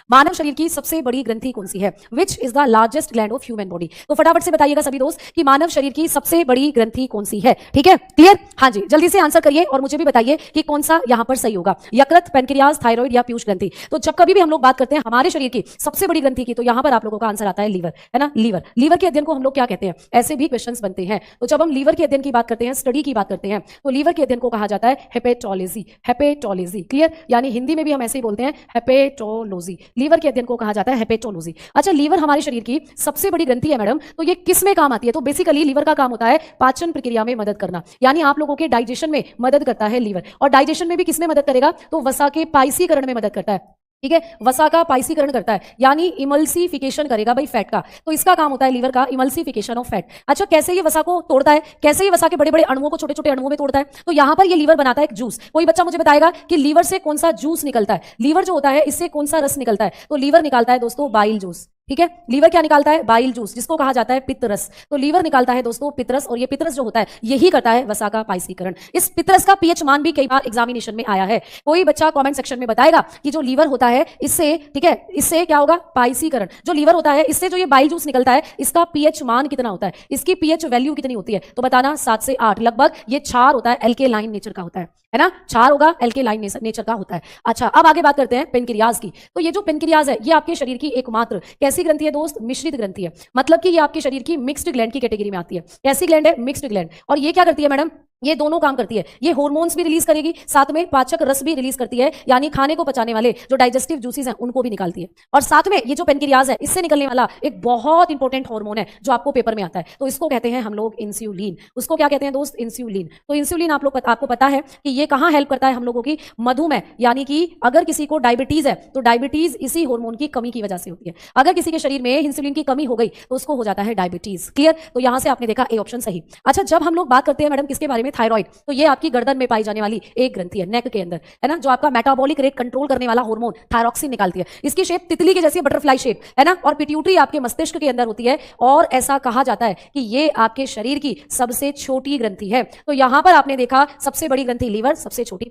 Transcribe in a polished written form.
मानव शरीर की सबसे बड़ी ग्रंथि कौन सी है? Which is the largest gland of human body? तो फटाफट से बताइएगा सभी दोस्त कि मानव शरीर की सबसे बड़ी ग्रंथि कौन सी है। ठीक है, क्लियर? हाँ जी, जल्दी से आंसर करिए और मुझे भी बताइए कि कौन सा यहां पर सही होगा, यकृत, पेनक्रियाज, थायराइड या पीयूष ग्रंथि। तो जब कभी भी हम लोग बात करते हैं हमारे शरीर की सबसे बड़ी ग्रंथि की, तो यहां पर आप लोगों का आंसर आता है लीवर, है ना? लीवर। लीवर के अध्ययन को हम लोग क्या कहते हैं? ऐसे भी क्वेश्चंस बनते हैं। तो जब हम लीवर के अध्ययन की बात करते हैं, स्टडी की बात करते हैं, तो लीवर के अध्ययन को कहा जाता है हेपेटोलॉजी। Hepatology, clear? यानी हिंदी में भी हम ऐसे ही बोलते हैं हेपेटोलॉजी। लीवर के अध्ययन को कहा जाता है हेपेटोलॉजी। अच्छा, लीवर हमारे शरीर की सबसे बड़ी ग्रंथि है मैडम, तो ये किस में काम आती है? तो बेसिकली लीवर का काम होता है पाचन प्रक्रिया में मदद करना, यानी आप लोगों के डाइजेशन में मदद करता है लीवर। और डाइजेशन में भी किसमें मदद करेगा? तो वसा के पाइसीकरण में मदद करता है। ठीक है, वसा का पाइसीकरण करता है, यानी इमल्सिफिकेशन करेगा भाई फैट का। तो इसका काम होता है लीवर का इमल्सिफिकेशन ऑफ फैट। अच्छा, कैसे ये वसा को तोड़ता है? कैसे ये वसा के बड़े बड़े अणुओं को छोटे छोटे अणुओं में तोड़ता है? तो यहां पर ये लीवर बनाता है एक जूस। कोई बच्चा मुझे बताएगा कि लीवर से कौन सा जूस निकलता है? लीवर जो होता है इससे कौन सा रस निकलता है? तो लीवर निकालता है दोस्तों बाइल जूस। ठीक है, लीवर क्या निकालता है? बाइल जूस, जिसको कहा जाता है पित्तरस। तो लीवर निकालता है दोस्तों पित्तरस, और ये पित्तरस जो होता है यही करता है वसा का पाइसीकरण। इस पित्तरस का पीएच मान भी कई बार एग्जामिनेशन में आया है। कोई बच्चा कमेंट सेक्शन में बताएगा कि जो लीवर होता है इससे, ठीक है, इससे क्या होगा? पाइसीकरण। जो लीवर होता है इससे जो ये बाइल जूस निकलता है, इसका पीएच मान कितना होता है? इसकी पीएच वैल्यू कितनी होती है? तो बताना 7 से 8 लगभग। ये क्षार होता है, एल्केलाइन नेचर का होता है ना? क्षार होगा, एल्केलाइन नेचर का होता है। अच्छा, अब आगे बात करते हैं पेनक्रियाज की। तो ये जो पेनक्रियाज है ये आपके शरीर की एकमात्र कैसी ग्रंथि है दोस्त? मिश्रित ग्रंथि है। मतलब कि ये आपके शरीर की मिक्स्ड ग्लैंड की कैटेगरी में आती है। कैसी ग्लैंड है? Mixed gland. और ये क्या करती है मैडम? ये दोनों काम करती है। ये हार्मोन्स भी रिलीज करेगी, साथ में पाचक रस भी रिलीज करती है, यानी खाने को पचाने वाले जो डाइजेस्टिव जूसेस हैं उनको भी निकालती है। और साथ में ये जो पेनक्रियाज है इससे निकलने वाला एक बहुत इंपॉर्टेंट हार्मोन है जो आपको पेपर में आता है, तो इसको कहते हैं हम लोग इंसुलिन। उसको क्या कहते हैं दोस्त? इंसुलिन। तो इंसुलिन आपको पता है कि ये कहां हेल्प करता है हम लोगों की? मधुमेह, यानी कि अगर किसी को डायबिटीज है तो डायबिटीज इसी हार्मोन की कमी की वजह से होती है। अगर किसी के शरीर में इंसुलिन की कमी हो गई तो उसको हो जाता है डायबिटीज। क्लियर? तो यहां से आपने देखा ए ऑप्शन सही। अच्छा, जब हम लोग बात करते हैं मैडम किसके बारे में? थायराइड। तो ये आपकी गर्दन में पाई जाने वाली एक ग्रंथि है, नेक के अंदर, है ना? जो आपका मेटाबॉलिक रेट कंट्रोल करने वाला हार्मोन थायरॉक्सिन निकालती है। इसकी शेप तितली के जैसी बटरफ्लाई शेप, है ना? और पिट्यूटरी आपके मस्तिष्क के अंदर होती है, और ऐसा कहा जाता है कि ये आपके शरीर की सबसे छोटी ग्रंथि है। तो यहां पर आपने देखा सबसे बड़ी ग्रंथि लीवर, सबसे छोटी